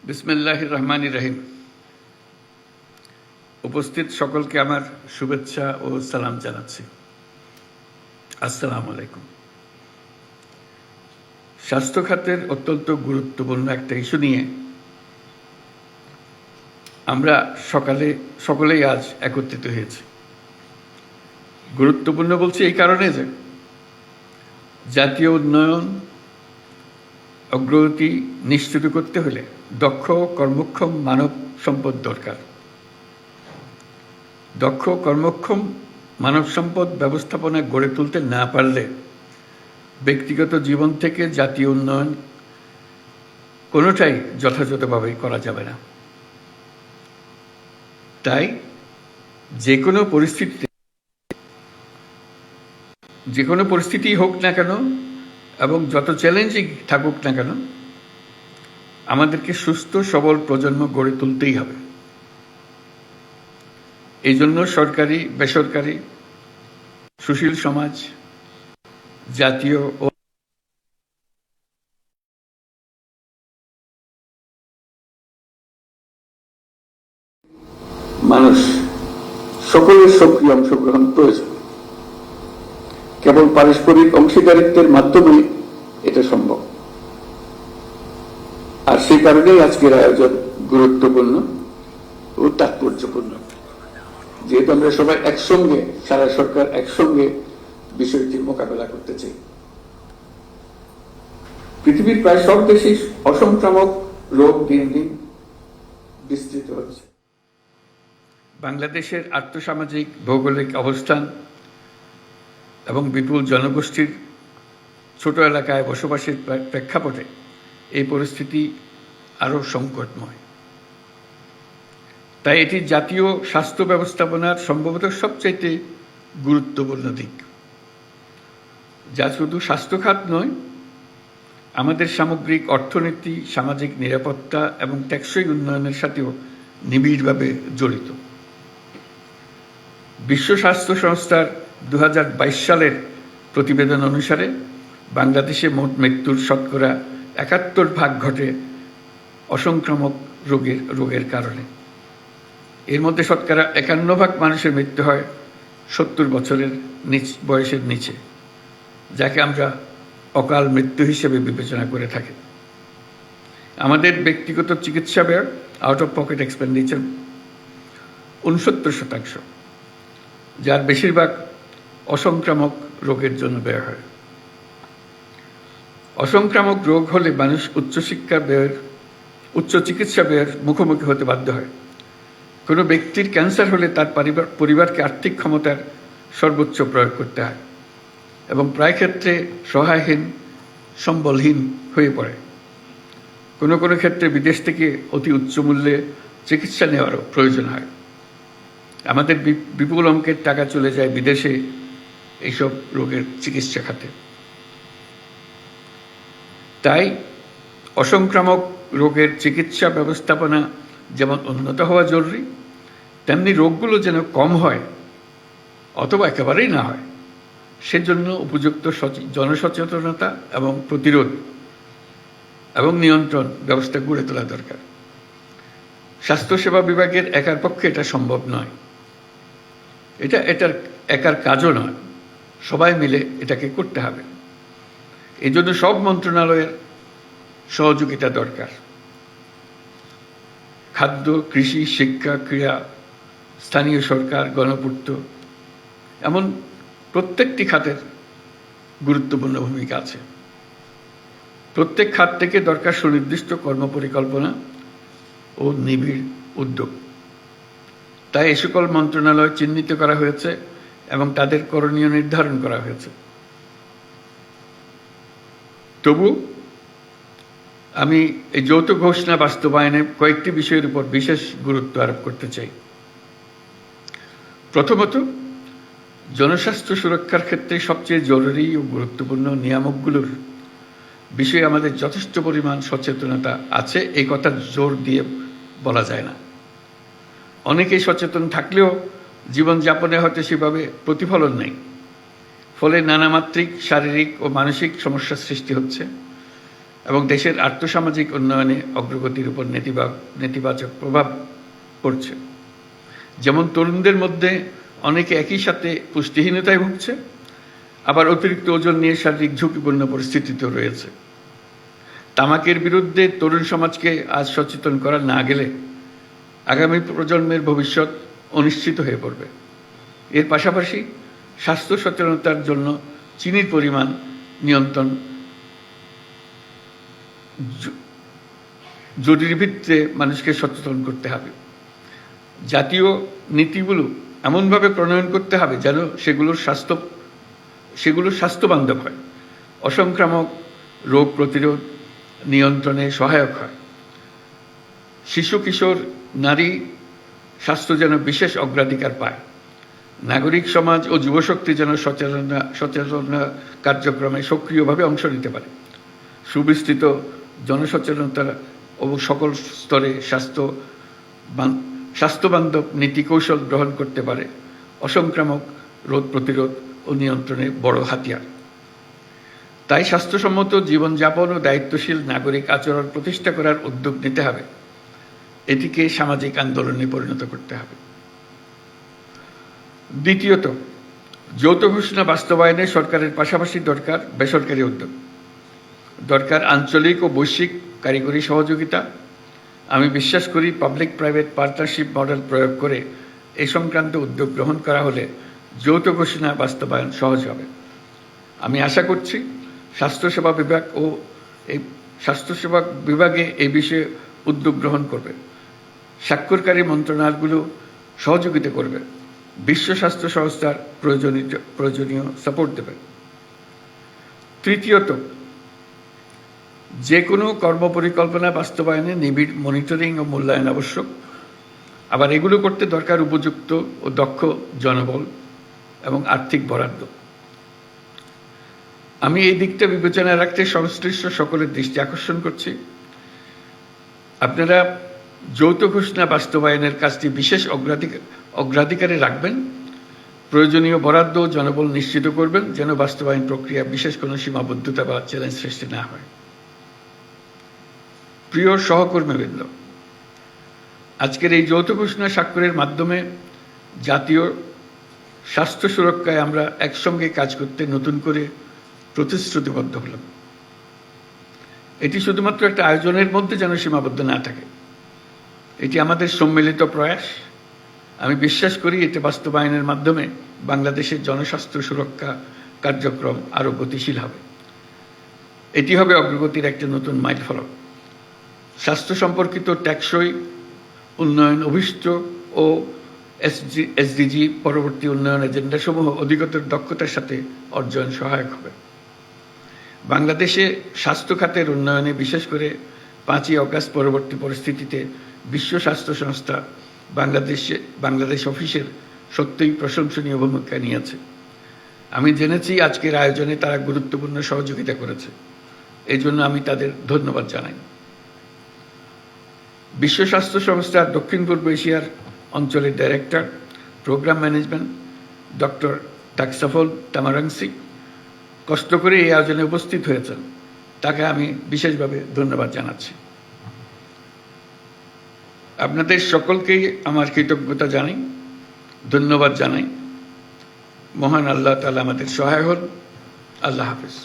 বিসমিল্লাহির রহমানির রহিম। উপস্থিত সকলকে আমার শুভেচ্ছা ও সালাম জানাচ্ছি। আসসালামু আলাইকুম। স্বাস্থ্য খাতের অত্যন্ত গুরুত্বপূর্ণ একটা ইস্যু নিয়ে আমরা সকলেই আজ একত্রিত হয়েছি। গুরুত্বপূর্ণ বলছি এই কারণে যে জাতীয় উন্নয়ন অগ্রগতি নিশ্চিত করতে হলে দক্ষ কর্মক্ষম মানব সম্পদ দরকার। দক্ষ কর্মক্ষম মানব সম্পদ ব্যবস্থাপনা গড়ে তুলতে না পারলে ব্যক্তিগত জীবন থেকে জাতীয় উন্নয়ন কোনোটাই যথাযথভাবে করা যাবে না। তাই যে কোনো পরিস্থিতি হোক না কেন এবং যত চ্যালেঞ্জিং থাকুক না কেন, আমাদেরকে সুস্থ সবল প্রজন্ম গড়ে তুলতেই হবে। এই জন্য সরকারি, বেসরকারি, সুশীল সমাজ, জাতীয় ও মানুষ সকলের সক্রিয় অংশগ্রহণ প্রয়োজন। কেবল পারস্পরিক অংশীদারিত্বের মাধ্যমে এটা সম্ভব। আর সেই কারণেই আজকের আয়োজন গুরুত্বপূর্ণ ও তাৎপর্যপূর্ণ। যেহেতু আমরা সবাই একসঙ্গে, সারা সরকার একসঙ্গে বিষয়টির মোকাবেলা করতে চাই। পৃথিবীর প্রায় সব দেশেই অসংক্রামক রোগ দিন দিন বিস্তৃত হচ্ছে। বাংলাদেশের আর্থসামাজিক ভৌগোলিক অবস্থান এবং বিপুল জনগোষ্ঠীর ছোট এলাকায় বসবাসের প্রেক্ষাপটে এই পরিস্থিতি আরও সংকটময়। তাই এটি জাতীয় স্বাস্থ্য ব্যবস্থাপনার সম্ভবত সবচাইতে গুরুত্বপূর্ণ দিক, যা শুধু স্বাস্থ্য খাত নয়, আমাদের সামগ্রিক অর্থনীতি, সামাজিক নিরাপত্তা এবং টেকসই উন্নয়নের সাথেও নিবিড়ভাবে জড়িত। বিশ্ব স্বাস্থ্য সংস্থার 2022 সালের প্রতিবেদন অনুসারে বাংলাদেশে মোট মৃত্যুর শতকরা 71% ঘটে অসংক্রামক রোগের কারণে। এর মধ্যে শতকরা 51% মানুষের মৃত্যু হয় 70 বছরের বয়সের নিচে, যাকে আমরা অকাল মৃত্যু হিসেবে বিবেচনা করে থাকি। আমাদের ব্যক্তিগত চিকিৎসা ব্যয়, আউট অফ পকেট এক্সপেন্ডিচার 69%, যার বেশিরভাগ অসংক্রামক রোগের জন্য ব্যয় হয়। অসংক্রামক রোগ হলে মানুষ উচ্চ চিকিৎসা ব্যয়ের মুখোমুখি হতে বাধ্য হয়। কোনো ব্যক্তির ক্যান্সার হলে তার পরিবারকে আর্থিক ক্ষমতার সর্বোচ্চ প্রয়োগ করতে হয় এবং প্রায় ক্ষেত্রে সহায়হীন, সম্বলহীন হয়ে পড়ে। কোনো কোনো ক্ষেত্রে বিদেশ থেকে অতি উচ্চ মূল্যে চিকিৎসা নেওয়ারও প্রয়োজন হয়। আমাদের বিপুল অঙ্কের টাকা চলে যায় বিদেশে এইসব রোগের চিকিৎসা খাতে। তাই অসংক্রামক রোগের চিকিৎসা ব্যবস্থাপনা যেমন উন্নত হওয়া জরুরি, তেমনি রোগগুলো যেন কম হয় অথবা একেবারেই না হয়, সেজন্য উপযুক্ত জনসচেতনতা এবং প্রতিরোধ এবং নিয়ন্ত্রণ ব্যবস্থা গড়ে তোলা দরকার। স্বাস্থ্যসেবা বিভাগের একার পক্ষে এটা সম্ভব নয়, এটার একার কাজও নয়, সবাই মিলে এটাকে করতে হবে। এই জন্য সব মন্ত্রণালয়ের সহযোগিতা দরকার। খাদ্য, কৃষি, শিক্ষা, ক্রীড়া, স্থানীয় সরকার, গণপূর্ত, এমন প্রত্যেকটি খাতের গুরুত্বপূর্ণ ভূমিকা আছে। প্রত্যেক খাত থেকে দরকার সুনির্দিষ্ট কর্মপরিকল্পনা ও নিবিড় উদ্যোগ। তাই এই সকল মন্ত্রণালয় চিহ্নিত করা হয়েছে এবং তাদের করণীয় নির্ধারণ করা হয়েছে। তবু আমি এই যৌথ ঘোষণা বাস্তবায়নে কয়েকটি বিষয়ের উপর বিশেষ গুরুত্ব আরোপ করতে চাই। প্রথমত, জনস্বাস্থ্য সুরক্ষার ক্ষেত্রে সবচেয়ে জরুরি ও গুরুত্বপূর্ণ নিয়ামকগুলোর বিষয়ে আমাদের যথেষ্ট পরিমাণ সচেতনতা আছে, এই কথা জোর দিয়ে বলা যায় না। অনেকেই সচেতন থাকলেও জীবনযাপনে হয়তো সেভাবে প্রতিফলন নেই। ফলে নানামাত্রিক শারীরিক ও মানসিক সমস্যার সৃষ্টি হচ্ছে। এবং দেশের আর্থসামাজিক উন্নয়নে অগ্রগতির উপর নেতিবাচক প্রভাব পড়ছে। যেমন তরুণদের মধ্যে অনেকে একই সাথে পুষ্টিহীনতায় ভুগছে, আবার অতিরিক্ত ওজন নিয়ে শারীরিক ঝুঁকিপূর্ণ পরিস্থিতিতেও রয়েছে। তামাকের বিরুদ্ধে তরুণ সমাজকে আজ সচেতন করা না গেলে আগামী প্রজন্মের ভবিষ্যৎ অনিশ্চিত হয়ে পড়বে। এর পাশাপাশি স্বাস্থ্য সচেতনতার জন্য চিনির পরিমাণ নিয়ন্ত্রণ জরুরি ভিত্তিতে মানুষকে সচেতন করতে হবে। জাতীয় নীতিগুলো এমনভাবে প্রণয়ন করতে হবে যেন সেগুলো স্বাস্থ্যবান্ধব হয়, অসংক্রামক রোগ প্রতিরোধ নিয়ন্ত্রণে সহায়ক হয়। শিশু কিশোর নারী স্বাস্থ্য যেন বিশেষ অগ্রাধিকার পায়। নাগরিক সমাজ ও যুবশক্তি যেন সচেতনতা কার্যক্রমে সক্রিয়ভাবে অংশ নিতে পারে। সুবিস্তৃত জনসচেতনতা ও সকল স্তরে স্বাস্থ্যবান্ধব নীতি কৌশল গ্রহণ করতে পারে অসংক্রামক রোগ প্রতিরোধ ও নিয়ন্ত্রণে বড় হাতিয়ার। তাই স্বাস্থ্যসম্মত জীবনযাপন ও দায়িত্বশীল নাগরিক আচরণ প্রতিষ্ঠা করার উদ্যোগ নিতে হবে। এটিকে সামাজিক আন্দোলনে পরিণত করতে হবে। দ্বিতীয়ত, যৌথ ঘোষণা বাস্তবায়নে সরকারের পাশাপাশি দরকার বেসরকারি উদ্যোগ, দরকার আঞ্চলিক ও বৈশ্বিক কারিগরি সহযোগিতা। আমি বিশ্বাস করি পাবলিক প্রাইভেট পার্টনারশিপ মডেল প্রয়োগ করে এই সংক্রান্ত উদ্যোগ গ্রহণ করা হলে যৌথ ঘোষণা বাস্তবায়ন সহজ হবে। আমি আশা করছি স্বাস্থ্যসেবা বিভাগে এই বিষয়ে উদ্যোগ গ্রহণ করবে, স্বাক্ষরকারী মন্ত্রণালয়গুলো সহযোগিতা করবে, বিশ্ব স্বাস্থ্য সংস্থার প্রয়োজনীয় সাপোর্ট দেবে। তৃতীয়ত, যে কোনো কর্মপরিকল্পনা বাস্তবায়নে নিবিড় মনিটরিং ও মূল্যায়ন আবশ্যক। আবার এগুলো করতে দরকার উপযুক্ত ও দক্ষ জনবল এবং আর্থিক বরাদ্দ। আমি এই দিকটা বিবেচনায় রাখতে সংশ্লিষ্ট সকলের দৃষ্টি আকর্ষণ করছি। আপনারা যৌথ ঘোষণা বাস্তবায়নের কাজটি বিশেষ অগ্রাধিকারে রাখবেন, প্রয়োজনীয় বরাদ্দ ও জনবল নিশ্চিত করবেন যেন বাস্তবায়ন প্রক্রিয়া বিশেষ কোনো সীমাবদ্ধতা বা চ্যালেঞ্জ সৃষ্টি না হয়। প্রিয় সহকর্মীবৃন্দ, আজকের এই যৌথ ঘোষণা স্বাক্ষরের মাধ্যমে জাতীয় স্বাস্থ্য সুরক্ষায় আমরা একসঙ্গে কাজ করতে নতুন করে প্রতিশ্রুতিবদ্ধ হলাম। এটি শুধুমাত্র একটা আয়োজনের মধ্যে যেন সীমাবদ্ধ না থাকে, এটি আমাদের সম্মিলিত প্রয়াস। আমি বিশ্বাস করি এতে বাস্তবায়নের মাধ্যমে বাংলাদেশের জনস্বাস্থ্য সুরক্ষা কার্যক্রম আরও গতিশীল হবে। এটি হবে অগ্রগতির একটা নতুন মাইলফলক। স্বাস্থ্য সম্পর্কিত টেকসই উন্নয়ন অভিষ্ট ও এসডিজি পরবর্তী উন্নয়ন এজেন্ডাসমূহ অধিকতর দক্ষতার সাথে অর্জন সহায়ক হবে। বাংলাদেশে স্বাস্থ্য খাতের উন্নয়নে বিশেষ করে 5ই অগাস্ট পরবর্তী পরিস্থিতিতে বিশ্ব স্বাস্থ্য সংস্থা বাংলাদেশ অফিসের সত্যিই প্রশংসনীয় ভূমিকা নিয়েছে। আমি জেনেছি আজকের আয়োজনে তারা গুরুত্বপূর্ণ সহযোগিতা করেছে, এই জন্য আমি তাদের ধন্যবাদ জানাই। বিশ্ব স্বাস্থ্য সংস্থার দক্ষিণ পূর্ব এশিয়ার অঞ্চলের ডাইরেক্টর প্রোগ্রাম ম্যানেজমেন্ট ডক্টর টাকসাফল তামারাংসি কষ্ট করে এই আয়োজনে উপস্থিত হয়েছেন, তাকে আমি বিশেষভাবে ধন্যবাদ জানাচ্ছি। আপনাদের সকলকেই আমার কৃতজ্ঞতা জানাই, ধন্যবাদ জানাই। মহান আল্লাহ তাআলা আমাদের সহায় হন। আল্লাহ হাফেজ।